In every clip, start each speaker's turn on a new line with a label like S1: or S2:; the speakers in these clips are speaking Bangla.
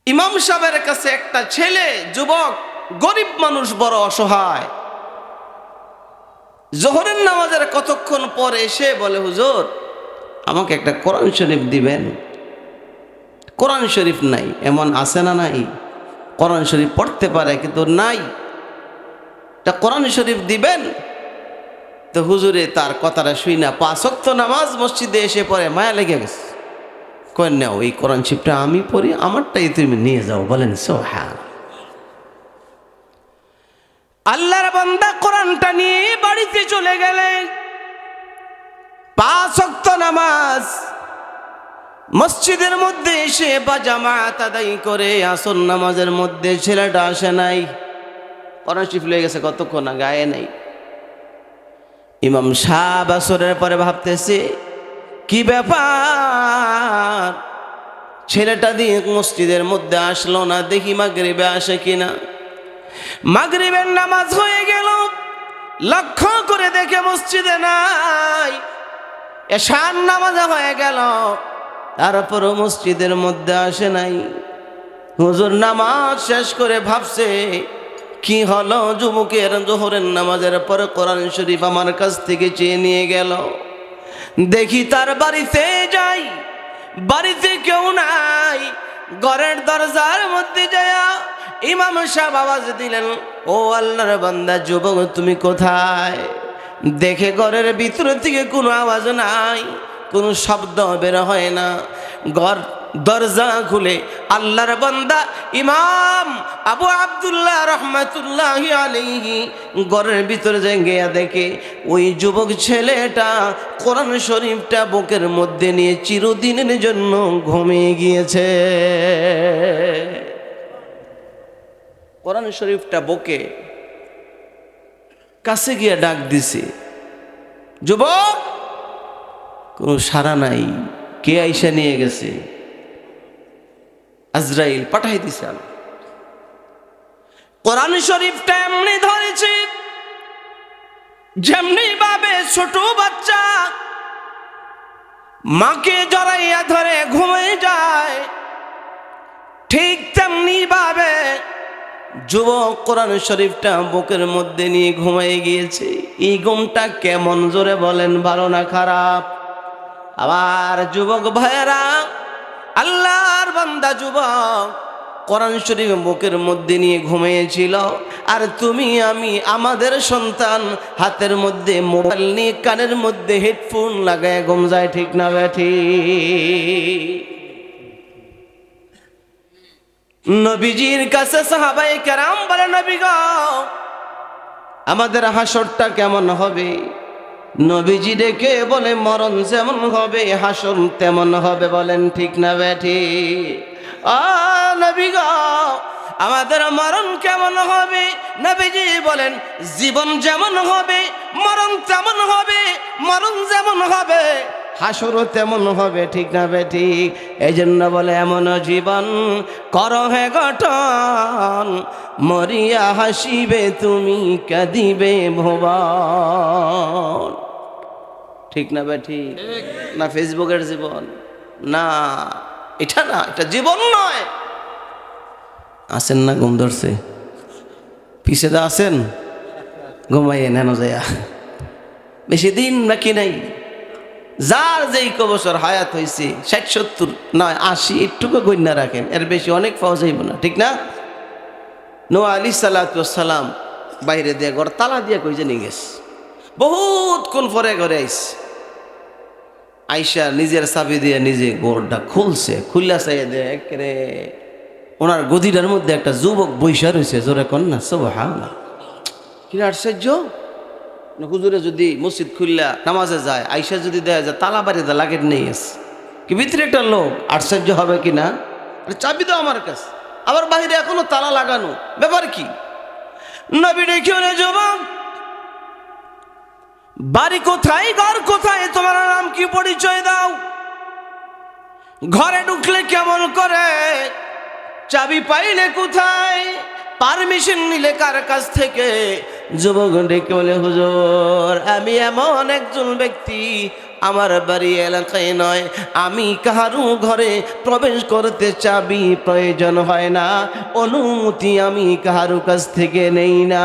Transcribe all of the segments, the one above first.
S1: ইমাম সাহেবের কাছে একটা ছেলে, যুবক, গরিব মানুষ, বড় অসহায়, জোহরের নামাজের কতক্ষণ পরে এসে বলে, হুজুর আমাকে একটা কোরআন শরীফ দিবেন। কোরআন শরীফ নাই, এমন আছে না নাই? কোরআন শরীফ পড়তে পারে কিন্তু নাই, তা কোরআন শরীফ দিবেন? তো হুজুরে তার কথাটা শুই না, 5 ওয়াক্ত নামাজ মসজিদে এসে পড়ে, মায়া লেগে গেছে। কই নাও, এই কোরআন শরীফটা আমি পড়ি, আমারটাই তুমি নিয়ে যাও। বলেন সুবহান। আল্লাহর বান্দা কোরআনটা নিয়ে বাড়িতে চলে গেলেন। 5 ওয়াক্ত নামাজ মসজিদের মধ্যে এসে বা জামাত আদায় করে আসর নামাজের মধ্যে ছেলেটা আসে নাই। কোরআন শরীফ লয়ে গেছে, কতক্ষণ গায়ে নাই। ইমাম সাহেব আসরের পরে ভাবতেছে, কি ব্যাপার, ছেলেটা দিয়ে মসজিদের মধ্যে আসলো না, দেখি মাগরিবে আসে কিনা। মাগরিবের নামাজ হয়ে গেল, লক্ষ্য করে দেখে মসজিদে নাই। এশার নামাজ হয়ে গেল, তারপরও মসজিদের মধ্যে আসে নাই। হুজুর নামাজ শেষ করে ভাবছে, কি হলো, যুবকের জোহরের নামাজের পরে কোরআন শরীফ আমার কাছ থেকে চেয়ে নিয়ে গেল। দেখি তার বাড়িতে যাই, বাড়িতে কেউ নাই। ঘরের দরজার মধ্যে যায় ইমাম সাহেব আওয়াজ দিলেন, ও আল্লাহর বান্দা যুবক, তুমি কোথায়? দেখে ঘরের ভিতর থেকে কোনো আওয়াজ নাই, কোনো শব্দ বের হয় না। ঘর দরজা খুলে আল্লাহর বান্দা ইমাম আবু আব্দুল্লাহ রহমাতুল্লাহি আলাইহি ঘরের ভিতরে গিয়ে দেখে ওই যুবক ছেলেটা কোরআন শরীফটা বুকের মধ্যে নিয়ে চিরদিনের জন্য ঘুমিয়ে গিয়েছে। কোরআন শরীফটা বুকে, কাছে গিয়ে ডাক দিছে, যুবক, কোনো সাড়া নাই। কে আইসা নিয়ে গেছে? আজরাইল পাঠাই দিছে। কোরআন শরীফটা এমনি ধরেছে যেমনি ভাবে ছোট বাচ্চা মাকে জড়াইয়া ধরে ঘুমিয়ে যায়, ঠিক তেমনি ভাবে যুবক কোরআন শরীফটা বুকের মধ্যে নিয়ে ঘুমিয়ে গিয়েছে। এই ঘুমটা কেমন, জোরে বলেন, ভালো না খারাপ? আবার যুবক ভাইয়েরা, আল্লাহর বান্দা যুবক কোরআন শরীফ বুকের মধ্যে নিয়ে ঘুমিয়েছিল, আর তুমি আমি, আমাদের সন্তান হাতের মধ্যে মোবাইল নিয়ে কানের মধ্যে হেডফোন লাগায় ঘুম যায়, ঠিক না বেঠি? নবীজির কাছে সাহাবায়ে কেরাম বলে, নবী গো, আমাদের হাসরটা কেমন হবে? নবীজি ডেকে বলে, মরণ যেমন হবে হাসর তেমন হবে। বলেন ঠিক না বেঠি? নবী গো, আমাদের মরণ কেমন হবে? নবীজি বলেন, জীবন যেমন হবে মরণ তেমন হবে, মরণ যেমন হবে হাসরও তেমন হবে, ঠিক না বেঠি? এই জন্য বলে, এমন জীবন করো হে গঠন, মরিয়া হাসিবে তুমি, কাঁদিবে ভুবন। ঠিক না বেঠি? না ফেসবুকের জীবন, না এটা না, এটা জীবন নয়। আছেন না? ঘুম ধরছে? পিছে দা আছেন? ঘুমাইয়ে নেন যায়া, বেশি দিন বাকি নাই। যার যেই বছর হায়াত হয়েছে, 60 70 নয় 80, একটুকু গণ্য রাখেন, এর বেশি অনেক পাওয়া যাইব না, ঠিক না? নোয়া আলাইহিস সালাতু ওয়াস সালাম বাইরে দিয়ে ঘর তালা দিয়ে কই জানি গেছে, বহুত কোন পরে ঘরে আইছে। আইসা নিজের চাবি দিয়ে নিজে ঘরটা খুলছে, খুললা চাইয়ে দেয় একেবারে ওনার গদিটার মধ্যে একটা যুবক বৈশা রয়েছে। জোরে কন না সুবহানাল্লাহ! কি আশ্চর্য! হুজুরে যদি মসজিদ খুললা নামাজে যায়, আইসা যদি দেয়া যায় তালা বাড়িতে লাগে নেই আছে, কি ভিতরে একটা লোক, আশ্চর্য হবে কি না? চাবি দাও আমার কাছে, আবার বাইরে এখনো তালা লাগানো, ব্যাপার কি? নবী ডেকে বলে, যুবক, বাড়ি কোথায়, ঘর কোথায়, তোমার নাম কি, পরিচয় দাও। ঘরে ঢুকলে কেমন করে, চাবি পাইলে কোথায়, পারমিশন নিলে কার কাছ থেকে? যুবক ডেকে বলে, হুজুর, আমি এমন একজন ব্যক্তি, আমার বাড়ি এলাকায় নয়, আমি কাহারও ঘরে প্রবেশ করতে চাবি প্রয়োজন হয় না, অনুমতি আমি কাহারও কাছ থেকে নেই না।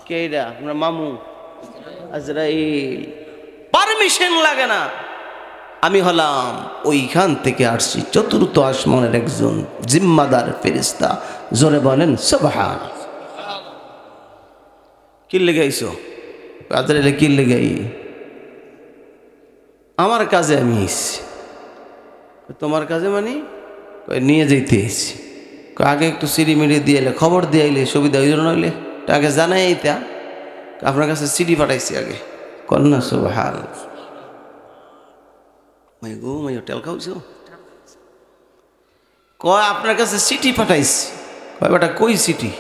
S1: কেডা? আপনার মামু আজরাইল, পারমিশন লাগে না। আমি হলাম ওইখান থেকে আসছি, চতুর্থ আসমানের একজন জিম্মাদার ফেরেশতা। জোরে বলেন সুবহান। কি লেগাইছো? আজরাইলে কি লেগাই? আমার কাজে আমি এসেছি। তোমার কাজে মানে? নিয়ে যেতে এসেছি। আগে একটু সিডি মিডি দিয়ে এলে, খবর দিয়ে এলে সুবিধা ওই জন্য নইলে আগে জানাই এইটা আপনার কাছে সিডি পাঠাইছি আগে। কন্যা সুবহান। টেল খাওছো? কয় আপনার কাছে সিটি পাঠাইছি। কয় বেটা কই সিটি?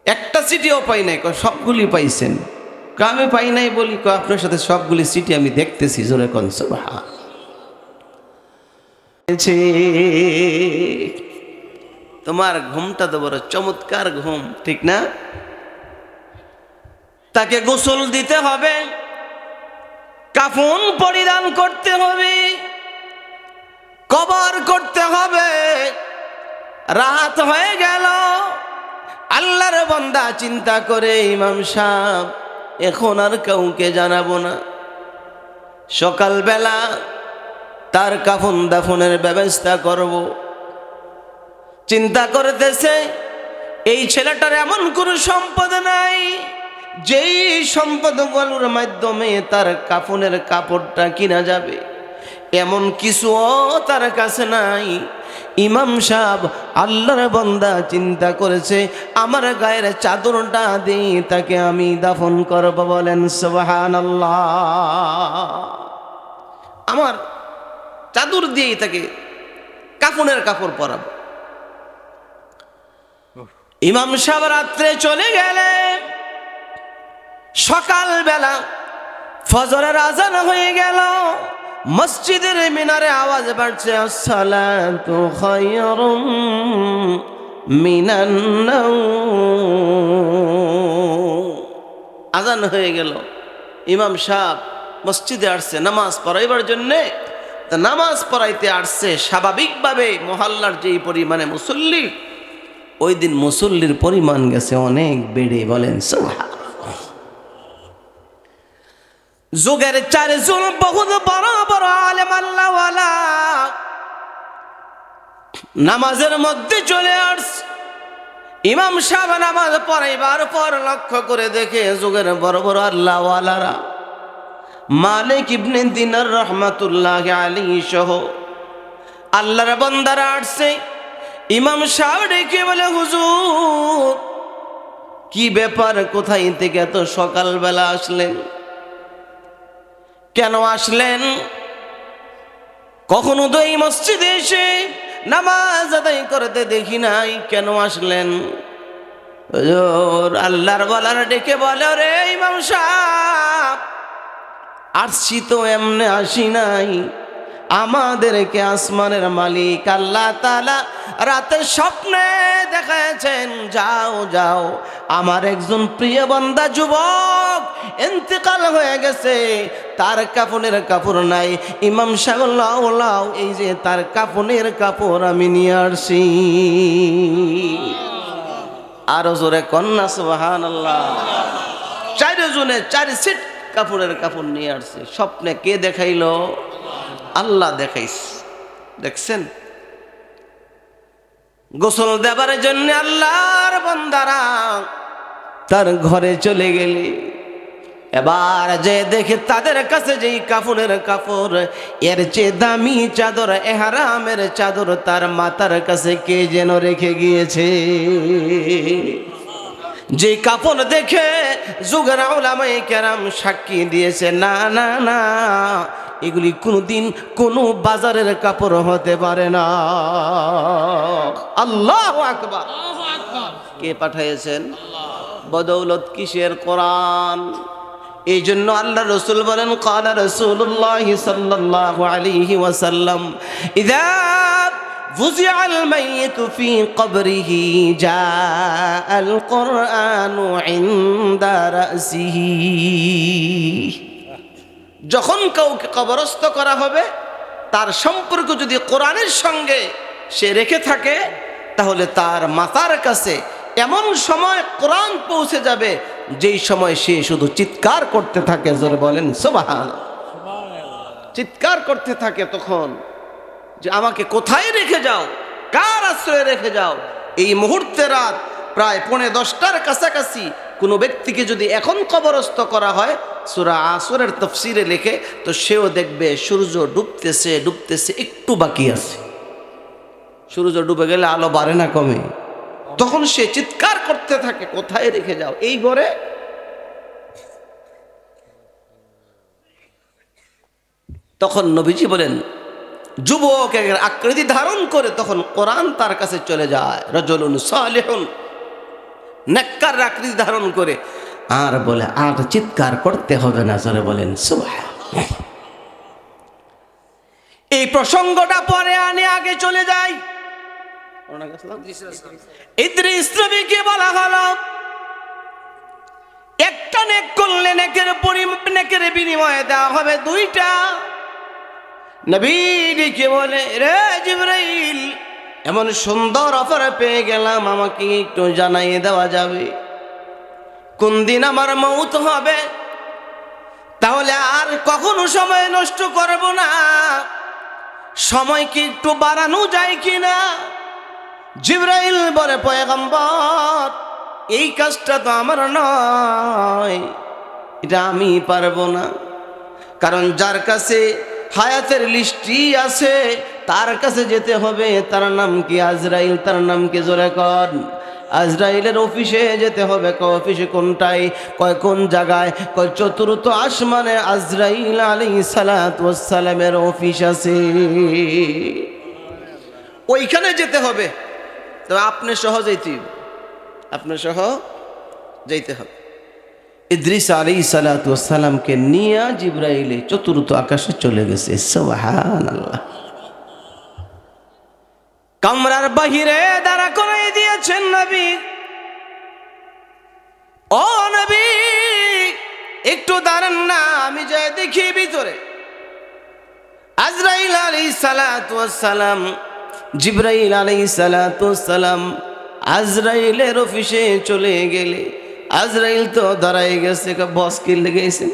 S1: একটা সিটিও পাই নাই। কয় সবগুলি পাইছেন। আমি পাই নাই বলি? কয় আপনার সাথে সবগুলি সিটি আমি দেখতেছি। জোরে কোন সুবহান। তোমার ঘুমটা তো বড় চমৎকার ঘুম, ঠিক না? তাকে গোসল দিতে হবে, কাফন পরিধান করতে হবে, কবর করতে হবে। রাত হয়ে গেল। আল্লাহর বান্দা চিন্তা করে, ইমাম সাহেব এখন আর কাউকে জানাবো না, সকালবেলা তার কাফন দাফনের ব্যবস্থা করব। চিন্তা করতেছে, এই ছেলেটার এমন কোনো সম্পদ নাই যেই সম্পদগুলোর মাধ্যমে তার কাফনের কাপড়টা কিনা যাবে, এমন কিছুও তার কাছে নাই। ইমাম সাহেব আল্লাহর বান্দা চিন্তা করেছে, আমার গায়ের চাদরটা দিয়ে তাকে আমি দাফন করব। বলেন সুবহানাল্লাহ। আমার চাদর দিয়ে তাকে কাফনের কাপড় পরাবো। ইমাম সাহেব রাত্রে চলে গেলেন। সকালবেলা ফজরের আজান হয়ে গেল। মসজিদের মিনারে আওয়াজ বাড়ছে, আসসালাতু খায়রুম মিনান নাওম। আজান হয়ে গেল। ইমাম সাহেব মসজিদে আসছে নামাজ পড়াইবার জন্যে। নামাজ পড়াইতে আসছে, স্বাভাবিকভাবে মহল্লার যেই পরিমাণে মুসল্লি, ওই দিন মুসল্লির পরিমাণ গেছে অনেক বেড়ে। বলেন সুবহান। যুগের চারজন বহুত বড় বড় আলেম আল্লাহওয়ালা নামাজের মধ্যে চলে আসছে। ইমাম সাহেব নামাজ পড়াইবার পর লক্ষ্য করে দেখে যুগের বড় বড় আল্লাহওয়ালারা, মালিক ইবনে দিনার রহমাতুল্লাহ আলাইহি সহ আল্লাহর বান্দারা আসছে। ইমাম সাহেব ডেকে বলে, হুজুর কি ব্যাপার, কোথায় থেকে এত সকালবেলা আসলেন? কেন আসলেন? কখনো তো এই মসজিদে এসে নামাজ আদায় করতে দেখি নাই, কেন আসলেন? হুজুর আল্লাহর বালার ডেকে বলে, রে ইমাম সাহেব আসছি তো এমনে আসি নাই, আমাদেরকে আসমানের মালিক আল্লাহ তাআলা রাতের স্বপ্নে দেখাচ্ছেন, যাও যাও আমার একজন প্রিয় বান্দা যুবক ইন্তেকাল হয়ে গেছে, তার কাফনের কাপড় নাই। ইমাম সাহেব লাও এই যে তার কাফনের কাপড় আমি নিয়ে আসছি। আরো জোরে কন্যা সুবহানাল্লাহ। চারজনে 4 সেট কাপড়ের কাপড় নিয়ে আসছে। স্বপ্নে কে দেখাইলো? আল্লাহ দেখাইছে। দেখছেন, গোসল দেবার জন্য আল্লাহর বান্দারা তার ঘরে চলে গেলে, এবার যে দেখে তাদের কাছে যেই কাফনের কাপড়, এর চেয়ে দামি চাদর, ইহরামের চাদর তার মাথার কাছে কে যেন রেখে গিয়েছে। যে কাপড় দেখে যুগের উলামায়ে কেরাম সাক্ষী দিয়েছে, না না না, এগুলি কোনোদিন কোনো বাজারের কাপড় হতে পারে না। আল্লাহু আকবার। কে পাঠিয়েছেন? বদৌলত কিসের? কোরআন। এই জন্য আল্লাহ রসুল বলেন, ক্বালা রাসূলুল্লাহ সাল্লাল্লাহু আলাইহি ওয়াসাল্লাম, ইযা ফুজিআল মাইয়িতু ফি কবরিহি জাআল কুরআনু ইনদা রাসিহি। যখন কাউকে কবরস্থ করা হবে তার সম্পর্ক যদি কোরআনের সঙ্গে সে রেখে থাকে তাহলে তার মাথার কাছে এমন সময় কোরআন পৌঁছে যাবে যেই সময় সে শুধু চিৎকার করতে থাকে, জোরে বলেন সুবহানাল্লাহ। চিৎকার করতে থাকে তখন যে আমাকে কোথায় রেখে যাও, কার আশ্রয়ে রেখে যাও। এই মুহূর্তে রাত প্রায় 10:45টার কাছাকাছি কোনো ব্যক্তিকে যদি এখন কবরস্থ করা হয়, সূরা আসরের তাফসীরে লেখে, তো সেও দেখবে সূর্য ডুবতেছে ডুবতেছে, একটু বাকি আছে। সূর্য ডুবে গেলে আলো বাড়ে না কমে? তখন সে চিৎকার করতে থাকে কোথায় রেখে যাও। এই ঘরে তখন নবীজি বলেন যুবক এক আকৃতি ধারণ করে তখন কোরআন তার কাছে চলে যায়। রাজুলুন সালিহুন, নেককার আকৃতি ধারণ করে, আর বলে আর চিৎকার করতে হবে না, জোরে বলেন সুবহানাল্লাহ। এই প্রসঙ্গটা পরে আনে আগে চলে যায়। ইদ্রিস নবীকে বলা হলো একটা নেক করলে নেকের বিনিময়ে দেওয়া হবে 2টা। নবীকে বলে, রে জিবরাইল, এমন সুন্দর অফার পেয়ে গেলাম, আমাকে একটু জানাইয়ে দেওয়া যাবে কোন দিন আমার মওত হবে? তাহলে আর কখনো সময় নষ্ট করব না। সময় কি একটু বাড়ানো যায় কিনা? জিবরাইল বলে, পয়গম্বর, এই কাজটা তো আমার নয়, এটা আমি পারবো না। কারণ যার কাছে হায়াতের লিস্টটি আছে তার কাছে যেতে হবে। তার নাম কি? আজরাইল। তার নাম কি? জোরে কর। আজরাইলের অফিসে যেতে হবে। অফিসে কোনটায়? কয় কোন জায়গায়? কয় 4th আসমানে আজরাইল আলাইহিস সালাতু ওয়াস সালামের অফিস আছে, ওইখানে যেতে হবে। তো আপনি সহ যাইতে, আপনি সহ যাইতে হবে। ইদ্রিস আলাইহিস সালাতু ওয়াস সালামকে নিয়ে জিবরাইল 4th আকাশে চলে গেছে। সুবহানাল্লাহ। কামরার বাহিরে দাঁড়া করাই দিয়েছেন নবী। ও নবী, একটু দাঁড়ান না, আমি যাই দেখি ভিতরে। আজরাইল আলাইহিস সালাতু ওয়াস সালাম, জিবরাইল আলাইহিস সালাতু ওয়াস সালাম আজরাইলের অফিসে চলে গেলে আজরাইল তো দাঁড়াই গেছে। বস কি লেগেছে?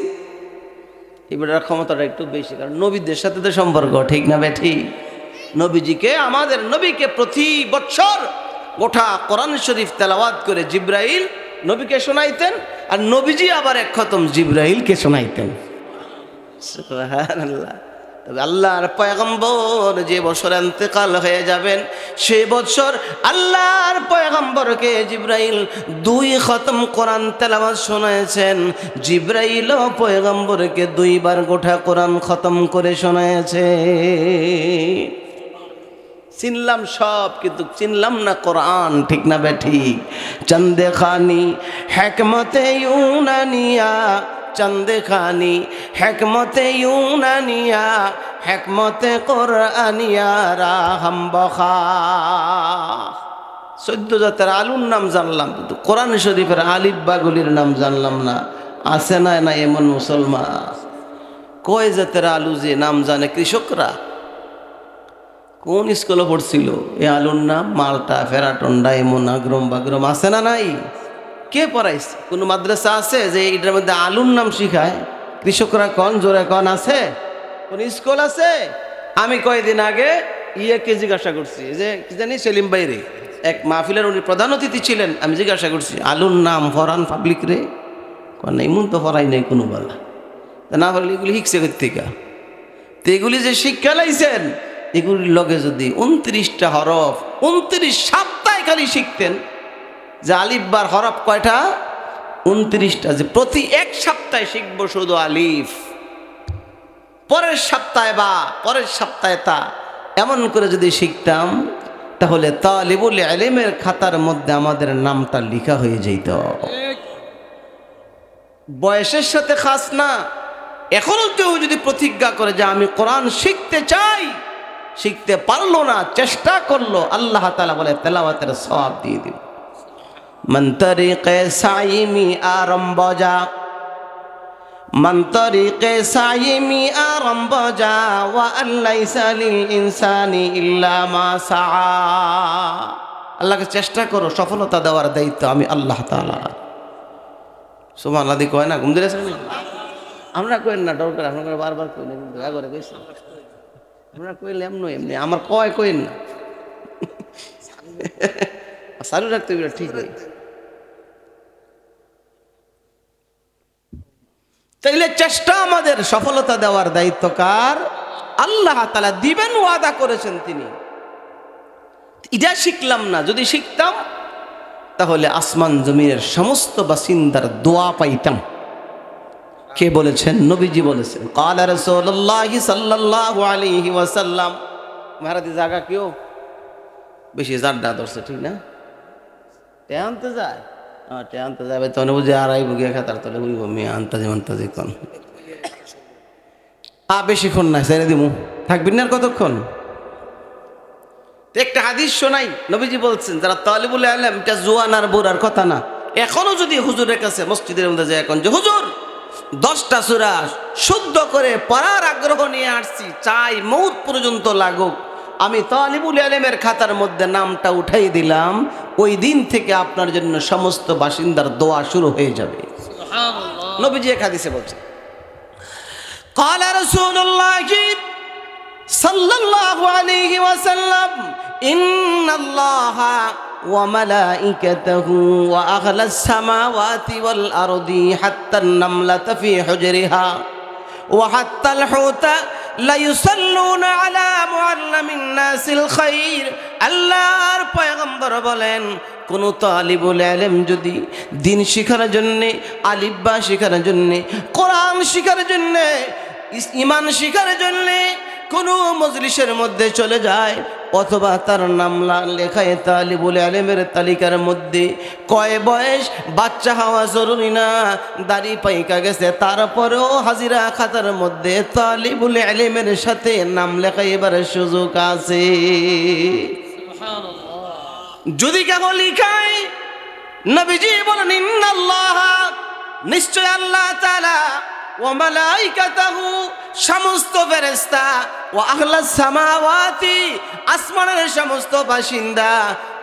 S1: এবার ক্ষমতাটা একটু বেশি, কারণ নবীদের সাথে তো সম্পর্ক, ঠিক না বেঠি? নবীজিকে, আমাদের নবীকে প্রতি বছর গোটা কোরআন শরীফ তেলাওয়াত করে জিবরাইল নবীকে শোনাইতেন, আর নবীজি আবার এক খতম জিবরাইলকে শোনাইতেন। সুবহানাল্লাহ। তবে আল্লাহর পয়গম্বর যে বছর ইন্তেকাল হয়ে যাবেন, সেই বছর আল্লাহর পয়গম্বরকে জিবরাইল 2 খতম কোরআন তেলাওয়াত শোনায়েছেন। জিবরাইল পয়গম্বরকে 2 বার গোটা কোরআন খতম করে শোনায়েছে। চিনলাম সব, কিন্তু চিনলাম না কোরআন, ঠিক না বেঠিক? চন্দে খানি হিকমতে ইউনানিয়া, চন্দে খানি হিকমতে ইউনানিয়া, হিকমতে কোরআনিয়া রাহম বখা। 14 জাতের আলুর নাম জানলাম, কিন্তু কোরআন শরীফের আলিফ বাগুলির নাম জানলাম না। আছে না না এমন মুসলমান? কয় জাতের আলু যে নাম জানে কৃষকরা? কোন স্কুলে পড়ছিল এ আলুর নাম? মালটা, ফেরাটন, ডায়মন্ড, আগ্রম বাগ্রম। আছে না নাই? কে পড়াইছে? কোনো মাদ্রাসা আছে যে এটার মধ্যে আলুর নাম শিখায়? কৃষকরা কন, জোরে কন, আছে? কোন স্কুল আছে? আমি কয়েকদিন আগে কে জিজ্ঞাসা করছি, যে কি জানি সেলিম বাইরে এক মাহফিলের উনি প্রধান অতিথি ছিলেন। আমি জিজ্ঞাসা করছি, আলুর নাম ফরান পাবলিক রে? কন এমন তো ফরাই নেই কোনো বেলা। তা না হলে এগুলি শিখছে থেকে? তো এগুলি যে শিক্ষা লাইছেন, এগুলির লগে যদি 29টা হরফ 29 সপ্তাহে খালি শিখতেন, যে আলিফ বার হরফ কয়টা? 29টা, যে প্রতি 1 সপ্তাহে শিখবো শুধু আলিফ, পরের সপ্তাহে বা পরের সপ্তাহে তা, এমন করে যদি শিখতাম, তাহলে তালিবুল ইলমের খাতার মধ্যে আমাদের নামটা লেখা হয়ে যেত। বয়সের সাথে খাস না। এখনো কেউ যদি প্রতিজ্ঞা করে যে আমি কোরআন শিখতে চাই, শিখতে পারলো না, চেষ্টা করলো, আল্লাহ তাআলা বলে তেলাওয়াতের সওয়াব দিয়ে দিব। মান তরিকে সাইমি আরম্ভ যা, মান তরিকে সাইমি আরম্ভ যা, ওয়া আল্লাইসা লিল ইনসানি ইল্লা মা সাআ। আল্লাহকে চেষ্টা করো, সফলতা দেওয়ার দায়িত্ব আমি আল্লাহ তাআলা। সুবহানাল্লাহ দি কয় না, ঘুম দিলে আমরা কইন না, দরকার আপনারা বারবার কই না, কিন্তু আগে কইছি আমরা কইলে এমনি আমার কইন না, চালু রাখতে হবে, ঠিক নেই। তাইলে চেষ্টা আমাদের, সফলতা দেওয়ার দায়িত্ব কার? আল্লাহ তাআলা দিবেন, ওয়াদা করেছেন তিনি। এটা শিখলাম না, যদি শিখতাম তাহলে আসমান জমিনের সমস্ত বাসিন্দার দোয়া পাইতাম। কে বলেছেন? নবীজি বলেছেন। ক্বালা রাসূলুল্লাহ সাল্লাল্লাহু আলাইহি ওয়াসাল্লাম, মহারাজি জায়গা কেউ বেশি জাড্ডা ধরছে, ঠিক না? আনতে যায়, আনতে যাবে তখন বুঝে আড়াই বুঝিয়ে খাতার তলে বুঝবো মেয়ে আনতাজি মান্তাজি কন বেশিক্ষণ না, ছেড়ে দিব, থাকবেন না আর কতক্ষণ? একটা হাদিস শোনাই, নবীজি বলছেন যারা তালিবুল ইলম, এটা জোয়ান আর বুড়ার কথা না। এখনো যদি হুজুরের কাছে মসজিদের মধ্যে যায় এখন যে হুজুর 10টা সূরা শুদ্ধ করে পড়ার আগ্রহ নিয়ে আসছি, চাই মৌত পর্যন্ত লাগুক, আমি তালিবুল ইলমের খাতার মধ্যে নামটা উঠাই দিলাম, ওই দিন থেকে আপনার জন্য সমস্ত বাসিন্দার দোয়া শুরু হয়ে যাবে। সুবহানাল্লাহ। নবীজি এক হাদিসে বলছেন, ক্বালা রাসূলুল্লাহ সাল্লাল্লাহু আলাইহি ওয়াসাল্লাম, ইন্নাল্লাহা ওয়া মালাইকাতাহু ওয়া আহলাস সামাওয়াতি ওয়াল আরদি হাত্তান নামলাতা ফি হুজরিহা ওয়া হাত্তাল হুতা লা ইউসাল্লুনা আলা মুআল্লিমিন নাসিল খায়র। আল্লাহর পয়গম্বর বলেন, কোন তালিবুল ইলম যদি দিন শিখার জন্য, আলিফ বা শিখার জন্য, কোরআন শিখার জন্য, ঈমান শিখার জন্য কোন মজলিসের মধ্যে চলে যায়, অথবা তার নাম লেখায় তালিবুল ইলমের তালিকার মধ্যে, কয় বয়স বাচ্চা হওয়া জরুরি না, দাড়ি পাইকা গেছে তারপরেও হাজিরা খাতার মধ্যে তালিবুল ইলমের সাথে নাম লেখাইবার সুযোগ আছে। যদি কেহ লিখায়, নবীজি বলেন ইন্নাল্লাহা, নিশ্চয় আল্লাহ তাআলা, ওয়া মালাইকাতাহু, সমস্ত ফেরেশতা, ওয়া আহলাস সামাওয়াতি, আসমানের সমস্ত বাসিন্দা,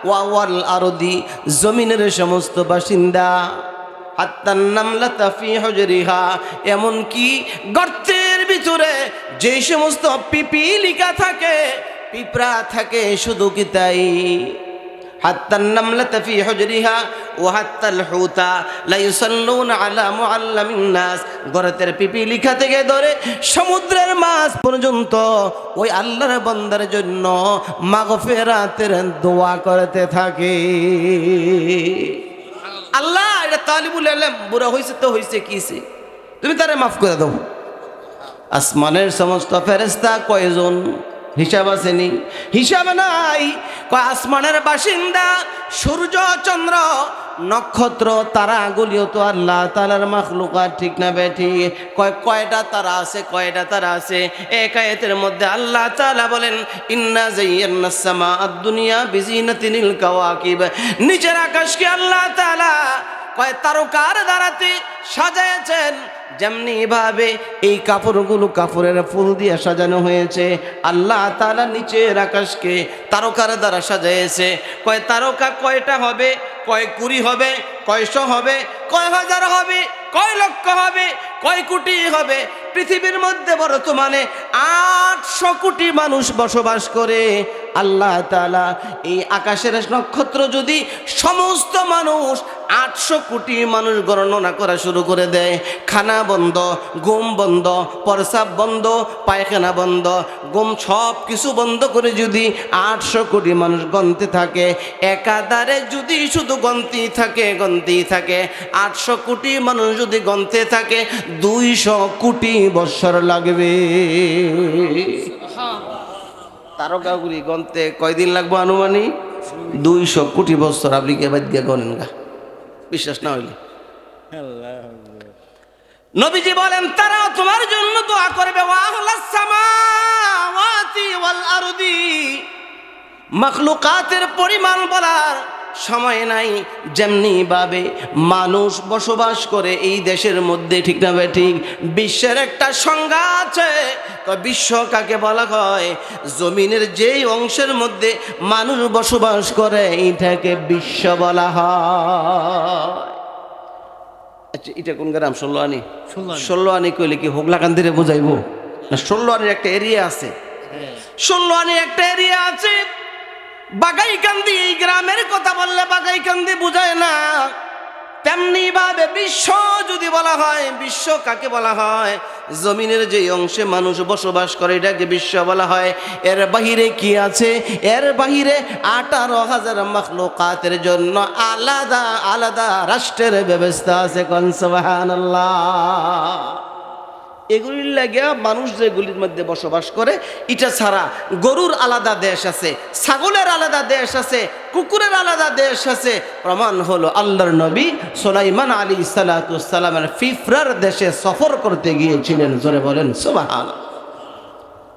S1: ওয়া ওয়াল আরদি, জমিনের সমস্ত বাসিন্দা, হাত্তান নামলাতা ফি হুজরিহা, এমন কি গর্তের ভিতরে যে সমস্ত পিপিলিকা থাকে, পিঁপড়া থাকে, শুধু কি তাই, হাত্তান নামলাতা ফি হুজরিহা ওয়া হাত্তাল হুতা লা ইউসাল্লুনা আলা মুআল্লিমিন নাস, গর্তের পিপিলিকা থেকে ধরে সমুদ্রের মাছ পর্যন্ত ওই আল্লাহর বান্দার জন্য মাগফিরাতের দোয়া করতে থাকে। আল্লাহ, এটা তালিবুল ইলম বুড়া হইছে তো হইছে, কিছে, তুমি তারে মাফ করে দাও। আসমানের সমস্ত ফেরেশতা কয়জন? হিসাব আসেনি? হিসাব নাই। কয় আসমানের বাসিন্দা সূর্য, চন্দ্র, নক্ষত্র, তারাগুলিও তো আল্লাহ তাআলার মাখলুকাত, ঠিক না বেঠি? কয়টা তারা আছে, কয়টা তারা আছে? এক আয়াতের মধ্যে আল্লাহ তাআলা বলেন, ইন্না যায়্যানাস সামাআদ দুনিয়া বিজিনাতিল কাওয়াকিব, নিচের আকাশকে আল্লাহ তাআলা কয় তারকার দ্বারাতে সাজায়েছেন, যেমনি ভাবে এই কাপড়গুলো কাপড়ের ফুল দিয়ে সাজানো হয়েছে, আল্লাহ তাআলা নিচের আকাশকে তারকার দ্বারা সাজাইছে। কয় তারকা কয়টা হবে? কয় কুড়ি হবে, কয়শো হবে, কয় হাজার হবে, কয় লক্ষ হবে, কয় কোটি হবে? পৃথিবীর মধ্যে বর্তমানে 800 কোটি মানুষ বসবাস করে। আল্লাহ তাআলা এই আকাশের নক্ষত্র যদি সমস্ত মানুষ 800 কোটি মানুষ গণনা করা শুরু করে দেয়, খানা বন্ধ, ঘুম বন্ধ, প্রস্রাব বন্ধ, পায়খানা বন্ধ, ঘুম সব কিছু বন্ধ করে যদি 800 কোটি মানুষ গণতে থাকে, একাধারে যদি শুধু গণতেই থাকে 800 কোটি মানুষ যদি গণতে থাকে, 200 কোটি বছর লাগবে। তারকাগুলি গণতে কয়দিন লাগবে আনুমানিক? 200 কোটি বছর। আপনি কে বাদ গিয়ে গণেন গা, বিশ্বাস না হইলে। নবীজি বলেন, তারা তোমার জন্য দোয়া করবে, ওয়া আহলাস সামাওয়াতি সামাওয়াতি ওয়াল আরদি, মাখলুকাতের পরিমাণ বলার সময় নাই। যেমনি ভাবে মানুষ বসবাস করে এই দেশের মধ্যে, ঠিক না ঠিক, বিশ্বের একটা সংজ্ঞা আছে। বিশ্ব কাকে বলা হয়? জমিনের যেই অংশের মধ্যে মানুষ বসবাস করে এটাকে বিশ্ব বলা হয়। আচ্ছা, এটা কোন গ্রাম? ষোলোয়ানি। ষোলোয়ানি কইলে কি হোগলাকান্দিরে বুঝাইবো না? ষোলোয়ানির একটা এরিয়া আছে, ষোলোয়ানির একটা এরিয়া আছে। বাগাইকান্দি, এই গ্রামের কথা বললে বাগাইকান্দি বুঝায় না। তেমনি ভাবে বিশ্ব যদি বলা হয়, বিশ্ব কাকে বলা হয়? জমিনের যে অংশে মানুষ বসবাস করে এটাকে বিশ্ব বলা হয়। এর বাহিরে কি আছে? এর বাহিরে 18,000 মাখলুকাতের জন্য আলাদা আলাদা রাষ্ট্রের ব্যবস্থা আছে। কোন সুবহানাল্লাহ। এগুলির লাগে মানুষ যেগুলির মধ্যে বসবাস করে, এটা ছাড়া গরুর আলাদা দেশ আছে, ছাগলের আলাদা দেশ আছে, কুকুরের আলাদা দেশ আছে। প্রমাণ হলো আল্লাহর নবী সুলাইমান আলাইহিস সালাতু ওয়াস সালামের ফিফরার দেশে সফর করতে গিয়েছিলেন। জোরে বলেন সুবহানাল্লাহ।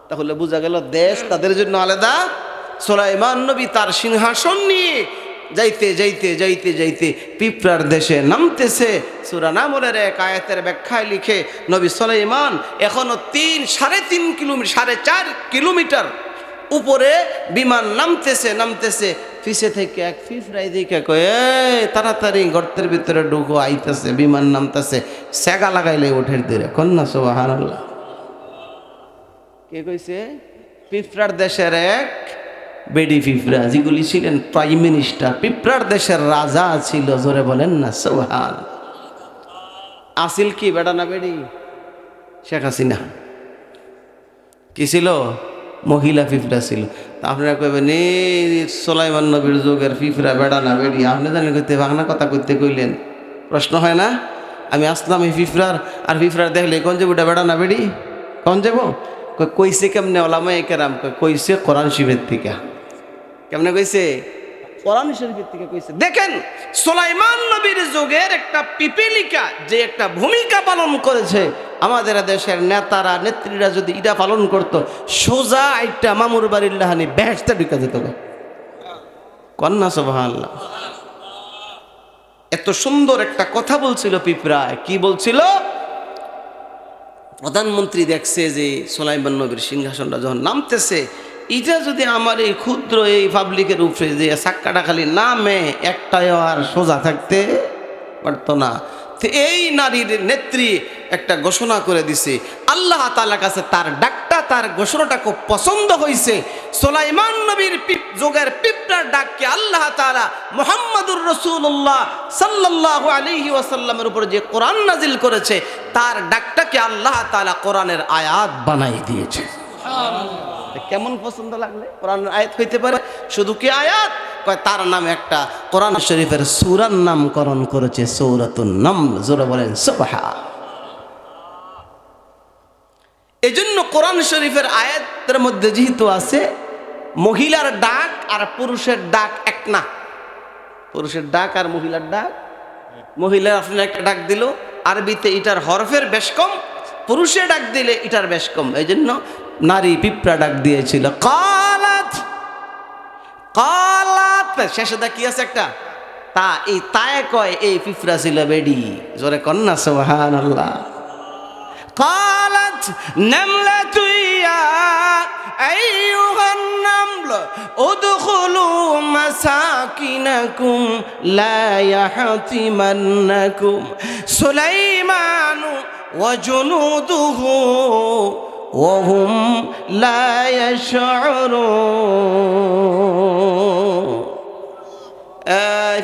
S1: তাহলে বোঝা গেল দেশ তাদের জন্য আলাদা। সুলাইমান নবী তার সিংহাসন নিয়ে যাইতে যাইতে যাইতে যাইতে পিঁপড়ার দেশে নামতেছে। সূরা নামলের এক আয়াতের ব্যাখ্যায় লিখে নবী সুলাইমান এখনো 3.5 কিলোমিটার 4.5 কিলোমিটার উপরে বিমান নামতেছে। পিছে থেকে এক পিঁপড়াই দিকে কয়ে, তাড়াতাড়ি গর্তের ভিতরে ঢুকো, আইতেছে, বিমান নামতেছে। সেগা লাগাইলে ওঠের দিরে। কন্যা সুবহানাল্লাহ। কে কইছে? পিঁপড়ার দেশের এক বেডি পিঁপড়া, যেগুলি ছিলেন প্রাইম মিনিস্টার, পিঁপড়ার দেশের রাজা ছিল। জোরে বলেন না সুবহান। আসিল কি বেটা না বেডি? শেখ হাসিনা কি ছিল? মহিলা পিঁপড়া ছিল। তা আপনারা কইবেন সুলাইমান নবীর যুগের পিঁপড়া বেটা না বেডি? আপনি জানেন কইতে বাংলা কথা কইতে কইলেন, প্রশ্ন হয় না? আমি আসলাম এই পিঁপড়ার, আর পিঁপড়ার দেখলে কোন যাবো বেটা না বেডি? কোন যাবো? কইছে কেমনে ওলামায়ে কেরাম? কইছে কোরআন শরীফের থেকে। কেমনে কইছে? কোরআন শরীফের থেকে কইছে। দেখেন, সুলাইমান নবীর যুগের একটা পিপীলিকা যে একটা ভূমিকা পালন করেছে, আমাদের দেশের নেতারা নেত্রীরা যদি এটা পালন করত, সোজা একটা মামুর বাড়ির লাহানি বেহেশতে ঢুকে যেত। কন্যা সুবহানাল্লাহ। এত সুন্দর একটা কথা বলছিল পিঁপড়ায়। কি বলছিল? প্রধানমন্ত্রী দেখছে যে সুলাইমান নবীর সিংহাসনটা যখন নামতেছে, এটা যদি আমার এই ক্ষুদ্র এই পাবলিকের উপরে যে সাক্কাটা খালি নামে, একটাও আর সোজা থাকতে পারতো না। তো এই নারীর নেত্রী একটা ঘোষণা করে দিছে। আল্লাহ তাআলার কাছে তার ডাকটা, তার ঘোষণাটা খুব পছন্দ হয়েছে। সুলাইমান নবীর যুগের পিঁপড়ার ডাককে আল্লাহ তাআলা মুহাম্মাদুর রাসূলুল্লাহ সাল্লাল্লাহু আলাইহি ওয়াসাল্লামের উপর যে কোরআন নাজিল করেছে, তার ডাকটাকে আল্লাহ তাআলা কোরআনের আয়াত বানাই দিয়েছে। সুবহানাল্লাহ। কেমন পছন্দ লাগলে? কোরআনের আয়াত হইতে পারে, শুধু কি আয়াত কয়, তার নামে একটা কোরআন শরীফের সূরার নামকরণ করেছে, সূরাতুন নামল। জোরে বলেন সুবহান। এজন্য কোরআন শরীফের আয়াতের মধ্যে যেহেতু আছে মহিলার ডাক আর পুরুষের ডাক এক না। পুরুষের ডাক আর মহিলার ডাক, মহিলার আপনার একটা ডাক দিল, আরবিতে এটার হরফের বেশ কম, পুরুষে ডাক দিলে এটার বেশ কম। এই জন্য নারী পিঁপড়া ডাক দিয়েছিল কালাত। কালাত শেষে দা কি আছে একটা তা, এই তায় কয় এই পিঁপড়া ছিল বেডি। জোরে কন্যা সুবহানাল্লাহ। قالت نملة يا أيها النمل ادخلوا مساكنكم لا يحطمنكم سليمان وجنوده وهم لا يشعرون।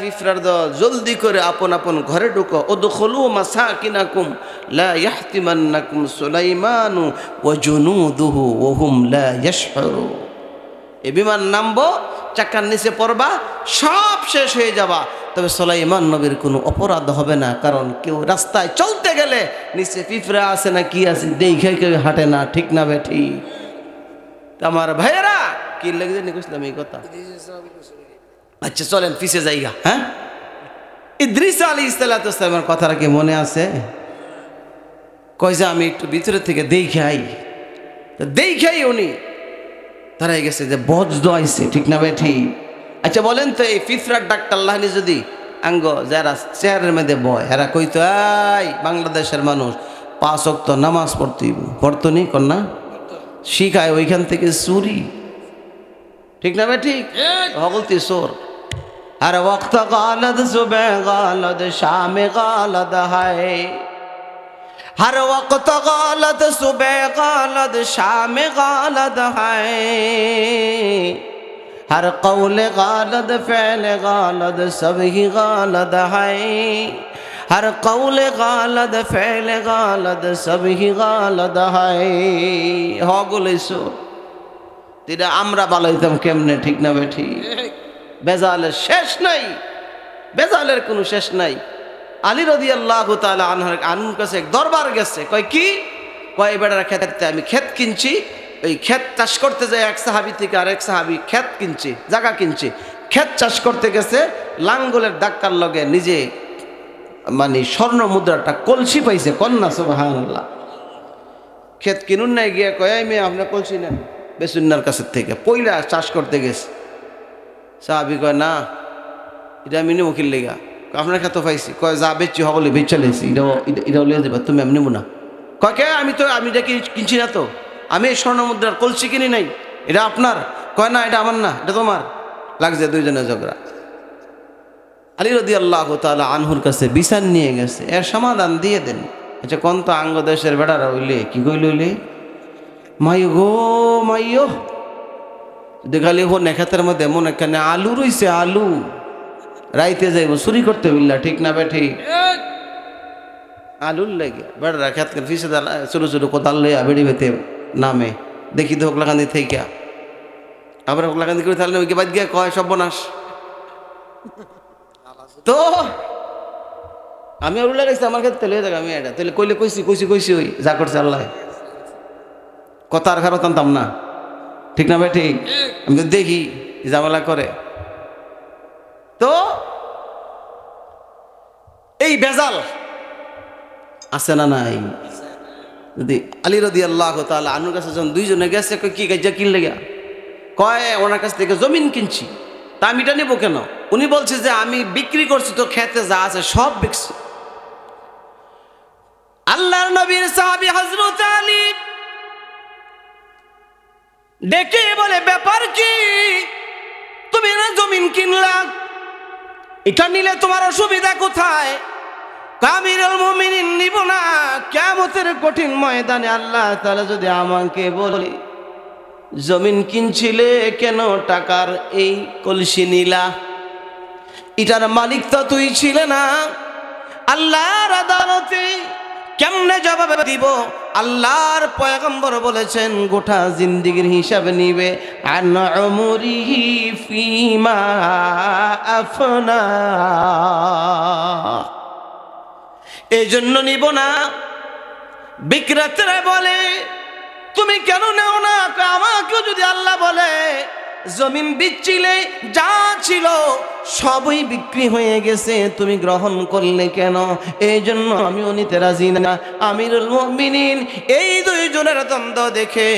S1: পিঁপড়ার দল, জলদি করে আপন আপন ঘরে ঢুকো। উদখুলু মাসাকিনাকুম লা ইয়াহতিমান্নাকুম সুলাইমানু ওয়া জুনুদুহু ওয়া হুম লা ইয়াশউরুন। এই বিমান নামবো, চাকার নিচে পড়বা, সব শেষ হয়ে যাবা, তবে সুলাইমান নবীর কোনো অপরাধ হবে না। কারণ কেউ রাস্তায় চলতে গেলে নিচে পিঁপড়া আছে না কি আছে দেখে কেউ হাঁটে না, ঠিক না বে ঠিক? আমার ভাইয়েরা কি লেগে নিকছিলাম এই কথা। আচ্ছা চলেন পিছে যাইগা। হ্যাঁ, ইদ্রিস আলাইহিস সালামের কথাটা কি মনে আছে? কয় যে আমি একটু ভিতরে থেকে দেখাই, উনি তারাই গেছে যে বজ দোয়াইছে, ঠিক না ভাই ঠিক? আচ্ছা বলেন তো, এই ফিতরার ডাক্তার লাহানি যদি আঙ্গ যারা চেয়ারের মধ্যে বয়, এরা কইতো এই বাংলাদেশের মানুষ 5 ওয়াক্ত নামাজ পড়তো নি কন্যা শিখায়, ওইখান থেকে চুরি, ঠিক না ভাই ঠিক? বলতি চোর। আর ওয়াক্ত গালদ সুবে গালদ শামে গালদ হায়, हर वक्त गालत सुबह गालत शाम गालत है, हर कौल गालत फ़ैल गालत सब ही गालत है, हर कौल गालत फ़ैल गालत सब ही गालत है। হগুলিছো তিরা আমরা বালাইতাম কেমনে, ঠিক না বেঠি? বেজালের শেষ নাই, বেজালের কোনো শেষ নাই। আলী রাদিয়াল্লাহু তাআলা আনহুর কাছে এক দরবার গেছে, কয় কি? কয় বেটার ক্ষেতে আমি ক্ষেত কিনছি, ওই ক্ষেত চাষ করতে যায় এক সাহাবী থেকে আরেক সাহাবী ক্ষেত কিনছে, জায়গা কিনছে, ক্ষেত চাষ করতে গেছে, লাঙ্গলের ধাক্কার লগে নিজে মানে স্বর্ণ মুদ্রাটা কলসি পাইছে, কন্যা সুবহানাল্লাহ। ক্ষেত কিনুন নাই গিয়া কয় এই মেয়ে আপনার কলসি নেন বেসুন্নার কাছের থেকে, পয়লা চাষ করতে গেছে। সাহাবী কয় না, এটা আমি নিমু কিল লেগা, আপনার খেতে পাইছি। কয় যা বেচছি হবলে বেচে লেছি, এটাও লিয়ে যাবে, তুমি আমি নেবো না। কয় কে? আমি এটা কিনছি না তো, আমি এই স্বর্ণ মুদ্রার কলসি কিনি নাই, এটা আপনার। কয় না, এটা আমার না, এটা তোমার। লাগছে দুইজনের ঝগড়া। আলী রাদিয়াল্লাহু তাআলা আনহুর কাছে বিচার নিয়ে গেছে, এর সমাধান দিয়ে দেন। আচ্ছা কোন তো আঙ্গ দেশের বেটারা হইলে কি কইল হইলে মাই গো মাইও দেখালি হো নেখাতের মধ্যে মনে কেন আলু রইছে, আলু রাইতে যাইব চুরি করতে বিল্লা, ঠিক না বে ঠিক? আলুর লেগে বেড়া খেত ফিসে ছোটো ছোটো কোদাল লইয়া বেড়ি বেতে নামে, দেখি তো হোকলাকান্দি থেকে আবার হোকলাকান্দি করে তাহলে ওইকে বাদ গিয়া কয় সর্বনাশ। তো আমি ওর লাগাইছি আমার ক্ষেত্রে লয়ে যাক, আমি এটা তাহলে কইলে কইছি ওই যা করছে আল্লাহ, কথা আর খারাপ টানতাম না, ঠিক না ভাই ঠিক? আমি তো দেখি ঝামেলা করে। তো এই বেজাল আছে না নাই? যদি আলী রাদিয়াল্লাহু তাআলা আনহুর কাছে যখন দুইজনে গেছে, কি গাইজা কিনলে গিয়া? কয় ওনার কাছ থেকে জমিন কিনছি, তা আমি এটা নেবো কেন? উনি বলছে যে আমি বিক্রি করছি, তো খেতে যা আছে সব বিকছি। আল্লাহর নবীর সাহাবী হযরত আলী ডেকে বলে, ব্যাপার কি? তুমি না জমিন কিনলা, এটা নিলে তোমার অসুবিধা কোথায়? আমিরুল মুমিনিন নিব না, কিয়ামতের কঠিন ময়দানে আল্লাহ তাআলা যদি আমাকে বলে জমিন কিনছিলে কেন টাকার এই কলসি নিলা, এটার মালিক তো তুই ছিলে না, আল্লাহর আদালতে কেমনে জবাব দিব? আল্লাহর পয়গম্বর বলেছেন গোটা জিন্দেগির হিসাব নিবে, আন উমরিহি ফিমা আফনা। এই জন্য নিব না। বিক্রেতারা বলে তুমি কেন নেও না? আমাকেও যদি আল্লাহ বলে জমিন বিচ্ছিলে যা ছিল সবই বিক্রি হয়ে গেছে, তুমি গ্রহণ করলে কেন? এই জন্য আমিও নিতে রাজি না। আমিরুল মুমিনিন এই দুইজনের দ্বন্দ্ব দেখে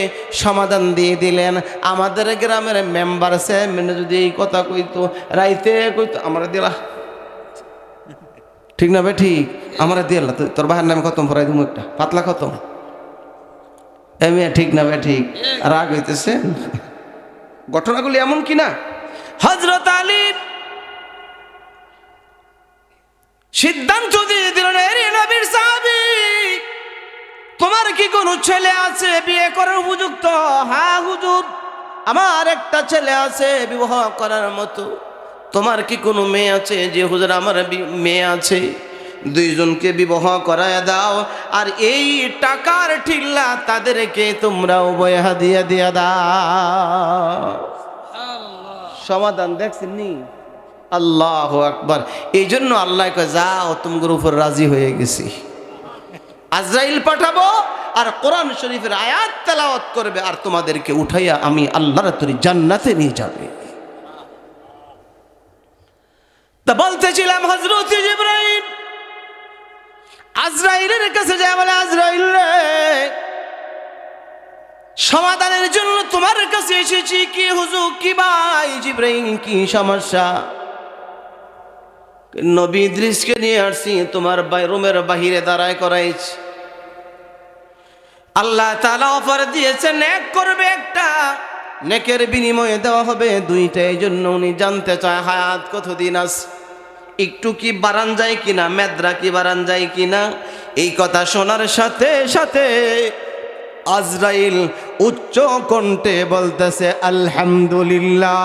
S1: সমাধান দিয়ে দিলেন। আমাদের গ্রামের মেম্বার চেয়ারম্যান যদি এই কথা কইতো, রাইতে কইতো আমরা দিলা, ঠিক না ভাই ঠিক? আমরা দিলা তোর বাহার নামে খতম ফরাই তুমি একটা পাতলা খতম, এমনি ঠিক না ভাই ঠিক? রাগ হইতেছে। ঘটনাগুলি এমন কিনা হযরত আলী সিদ্ধান্ত দিয়ে দিলেন, এর নবীর সাহাবী তোমার কি কোনো ছেলে আছে বিয়ে করার উপযুক্ত? হ্যাঁ হুজুর, আমার একটা ছেলে আছে বিবাহ করার মতো। তোমার কি কোনো মেয়ে আছে? যে হুজুর আমার মেয়ে আছে, দুইজনকে বিবাহ করায় দাও, আর এই টাকার ঠিল্লা তাদেরকে তোমরা উভয় হাদিয়া দিয়া দাও। সমাধান দেখছেন নি? আল্লাহু আকবার। এই জন্য আল্লাহ কয় যাও তোমাদের উপর রাজি হয়ে গেছি, আজরাইল পাঠাবো আর কোরআন শরীফের আয়াত তেলাওয়াত করবে, আর তোমাদেরকে উঠাইয়া আমি আল্লাহর তরি জান্নাতে নিয়ে যাবে। তা বলতেছিলাম হযরত জিবরাইল আজরাইলের কাছে যায়, বলে আজরাইল রে সমাধানের জন্য তোমার কাছে এসেছি। কি হুজুর, কি ভাই জিবরাইল, কি সমস্যা? নবী ইদ্রিসকে নিয়ে আসছি, তোমার রুমের বাহিরে দাঁড়ায় করাইছি। আল্লাহ তাআলা অফার দিয়েছে, নেক করবে একটা, নেকের বিনিময়ে দেওয়া হবে দুইটা। এই জন্য উনি জানতে চায় হায়াত কতদিন আছে, একটু কি বাড়ান যায় কিনা, মেদরা কি বাড়ান যায় কিনা। এই কথা শোনার সাথে সাথে আজরাইল উচ্চ কণ্ঠে বলতেছে আলহামদুলিল্লাহ।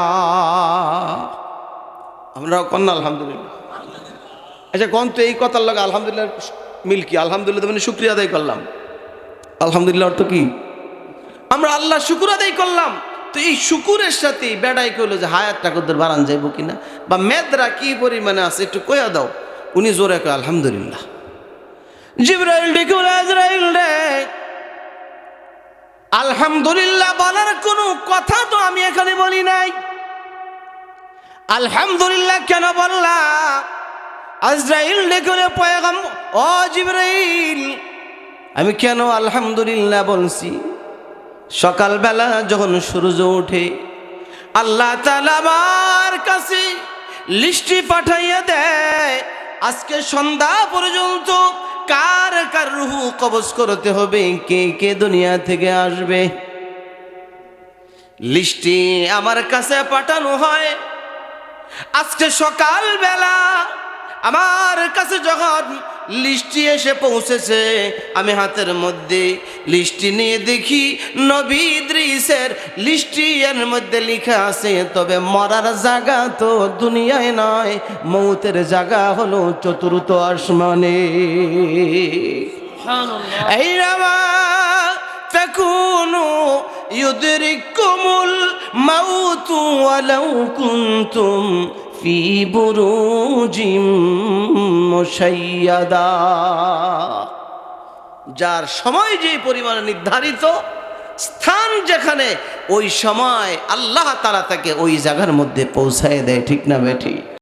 S1: আমরা কন্যা আলহামদুলিল্লাহ। আচ্ছা কোন তো এই কথার লগে আলহামদুলিল্লাহ মিল কি? আলহামদুলিল্লাহ মানে শুকরিয়া আদায় করলাম। আলহামদুলিল্লাহ অর্থ কি? আমরা আল্লাহ শুকুর আদায় করলাম। তো এই শুকুরের সাথে বেড়াই কইলো যে হায়াতটা কত বাড়ান যাইব কিনা, বা মেদরা কি পরিমাণে আছে একটু কইয়া দাও। উনি জোরে কয় আলহামদুলিল্লাহ। জিবরাইল ডেকে বলে, আজরাইল রে, আলহামদুলিল্লাহ বলার কোনো কথা তো আমি এখানে বলি নাই, আলহামদুলিল্লাহ কেন বললা? আজরাইল ডেকে বলে, পয়গম্বর ও জিবরাইল, আমি কেন আলহামদুলিল্লাহ বলছি? সকালবেলা যখন সূর্য ওঠে আল্লাহ তাআলা আমার কাছে লিস্টি পাঠাইয়া দেয়, আজকে সন্ধ্যা পর্যন্ত কার কার রূহ কবজ করতে হবে, কে কে দুনিয়া থেকে আসবে। লিস্টি আমার কাছে পাঠানো হয়। আজকে সকালবেলা আমার কাছে যখন লিস্টি এসে পৌঁছেছে, আমি হাতের মধ্যে লিস্টি নিয়ে দেখি নবী ইদ্রিসের লিস্টি এর মধ্যে লেখা আছে, তবে মরার জায়গা তো দুনিয়ায় নয়, মৌতের জায়গা হলো চতুর্থ আসমানে। এই রামা তাকুনু ইউদরিকুমুল মাউতু ওয়ালাউ কুনতুম ফি বুরুজিম মুশাইয়াদা। যার সময় যে পরিমাণে নির্ধারিত স্থান যেখানে, ওই সময় আল্লাহ তাআলা তাকে ওই জায়গার মধ্যে পৌঁছায় দেয়। ঠিক না বেঠি?